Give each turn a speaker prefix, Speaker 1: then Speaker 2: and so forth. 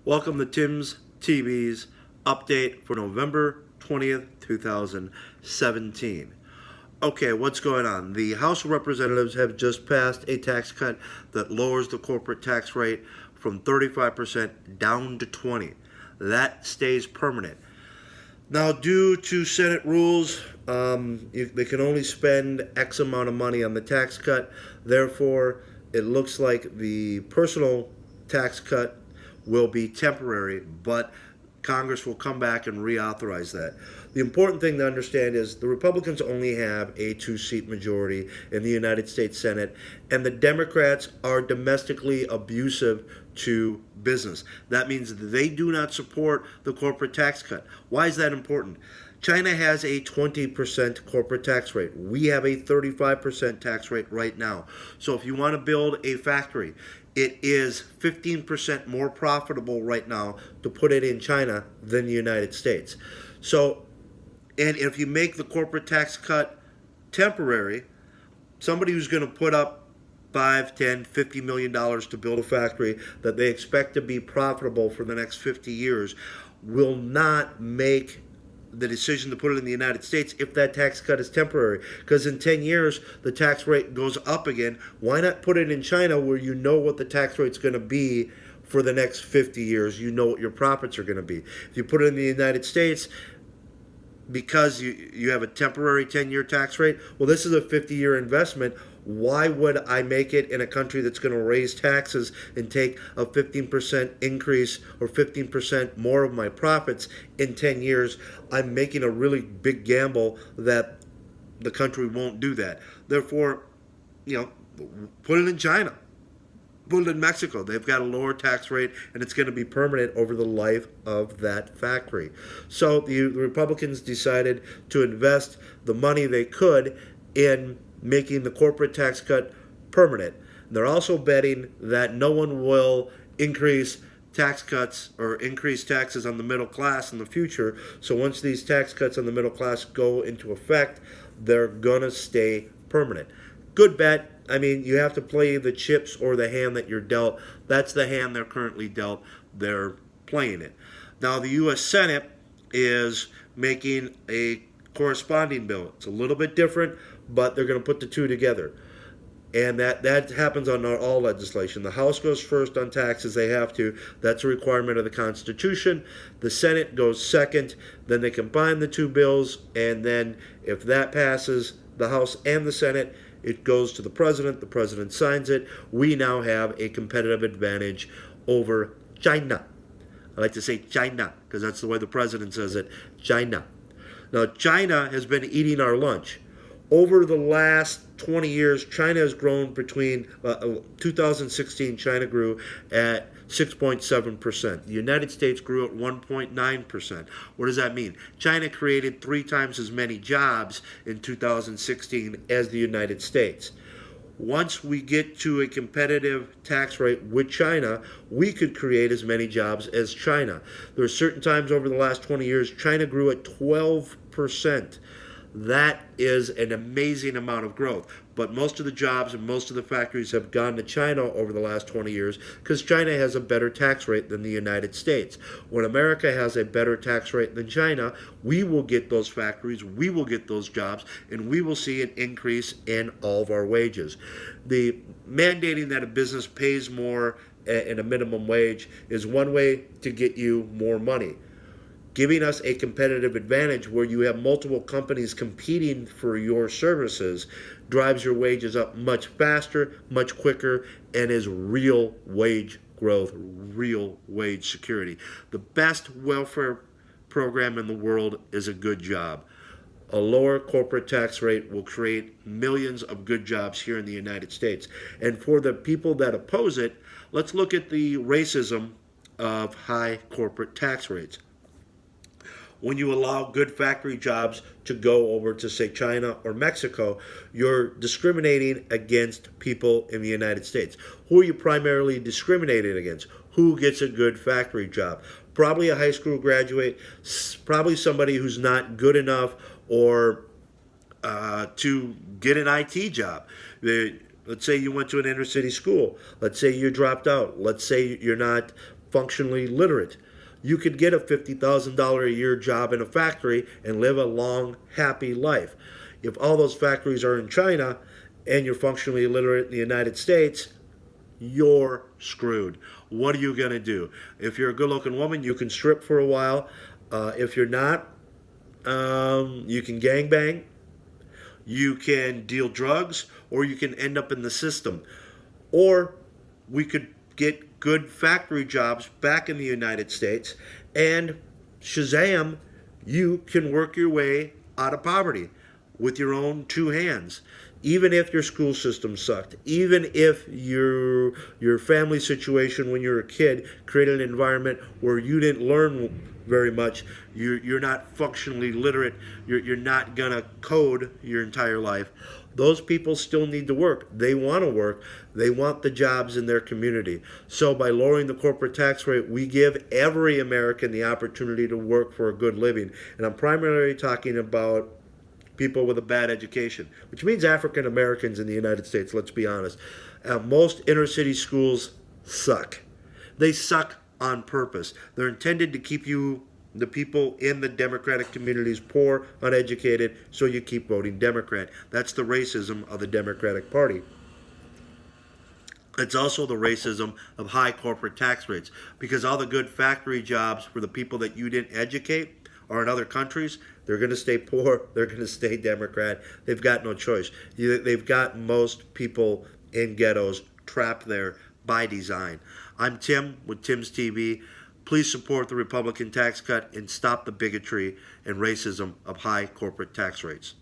Speaker 1: Welcome to Tim's TV's update for November 20th, 2017. Okay, what's going on? The House of Representatives have just passed a tax cut that lowers the corporate tax rate from 35% down to 20%. That stays permanent. Now, due to Senate rules, they can only spend X amount of money on the tax cut. Therefore, it looks like the personal tax cut will be temporary, but Congress will come back and reauthorize that. The important thing to understand is the Republicans only have a two-seat majority in the United States Senate, and the Democrats are domestically abusive to business. That means they do not support the corporate tax cut. Why is that important? China has a 20% corporate tax rate. We have a 35% tax rate right now. So if you want to build a factory, it is 15% more profitable right now to put it in China than the United States. So, and if you make the corporate tax cut temporary, somebody who's going to put up $5, $10, $50 million to build a factory that they expect to be profitable for the next 50 years will not make the decision to put it in the United States if that tax cut is temporary. Because in 10 years, the tax rate goes up again. Why not put it in China where you know what the tax rate's going to be for the next 50 years? You know what your profits are going to be. If you put it in the United States, because you have a temporary 10-year tax rate, well, this is a 50-year investment. Why would I make it in a country that's going to raise taxes and take a 15% increase or 15% more of my profits in 10 years? I'm making a really big gamble that the country won't do that. Therefore, put it in China. Put it in Mexico. They've got a lower tax rate, and it's going to be permanent over the life of that factory. So the Republicans decided to invest the money they could in making the corporate tax cut permanent. They're also betting that no one will increase tax cuts or increase taxes on the middle class in the future. So once these tax cuts on the middle class go into effect, they're going to stay permanent. Good bet. I mean, you have to play the chips or the hand that you're dealt. That's the hand they're currently dealt. They're playing it. Now, the U.S. Senate is making a corresponding bill. It's a little bit different, but they're going to put the two together. And that happens on all legislation. The House goes first on taxes. They have to. That's a requirement of the Constitution. The Senate goes second. Then they combine the two bills. And then if that passes, the House and the Senate, it goes to the president. The president signs it. We now have a competitive advantage over China. I like to say China because that's the way the president says it, China. Now, China has been eating our lunch. Over the last 20 years, China has grown between 2016, China grew at 6.7%. The United States grew at 1.9%. What does that mean? China created 3 times as many jobs in 2016 as the United States. Once we get to a competitive tax rate with China, we could create as many jobs as China. There are certain times over the last 20 years, China grew at 12%. That is an amazing amount of growth. But most of the jobs and most of the factories have gone to China over the last 20 years because China has a better tax rate than the United States. When America has a better tax rate than China, we will get those factories, we will get those jobs, and we will see an increase in all of our wages. The mandating that a business pays more in a minimum wage is one way to get you more money. Giving us a competitive advantage where you have multiple companies competing for your services drives your wages up much faster, much quicker, and is real wage growth, real wage security. The best welfare program in the world is a good job. A lower corporate tax rate will create millions of good jobs here in the United States. And for the people that oppose it, let's look at the racism of high corporate tax rates. When you allow good factory jobs to go over to, say, China or Mexico, you're discriminating against people in the United States. Who are you primarily discriminating against? Who gets a good factory job? Probably a high school graduate, probably somebody who's not good enough or to get an IT job. Let's say you went to an inner city school. Let's say you dropped out. Let's say you're not functionally literate. You could get a $50,000 a year job in a factory and live a long, happy life. If all those factories are in China and you're functionally illiterate in the United States, you're screwed. What are you going to do? If you're a good looking woman, you can strip for a while. If you're not, you can gangbang, you can deal drugs, or you can end up in the system. Or we could get good factory jobs back in the United States, and shazam, you can work your way out of poverty with your own two hands. Even if your school system sucked, even if your family situation when you were a kid created an environment where you didn't learn very much, you're not functionally literate, you're not gonna code your entire life. Those people still need to work. They want to work. They want the jobs in their community. So by lowering the corporate tax rate, we give every American the opportunity to work for a good living. And I'm primarily talking about people with a bad education, which means African Americans in the United States, let's be honest. Most inner city schools suck. They suck on purpose. They're intended to keep the people in the Democratic communities poor, uneducated, so you keep voting Democrat. That's the racism of the Democratic Party. It's also the racism of high corporate tax rates, because all the good factory jobs for the people that you didn't educate are in other countries. They're going to stay poor. They're going to stay Democrat. They've got no choice. They've got most people in ghettos trapped there by design. I'm Tim with Tim's TV. Please support the Republican tax cut and stop the bigotry and racism of high corporate tax rates.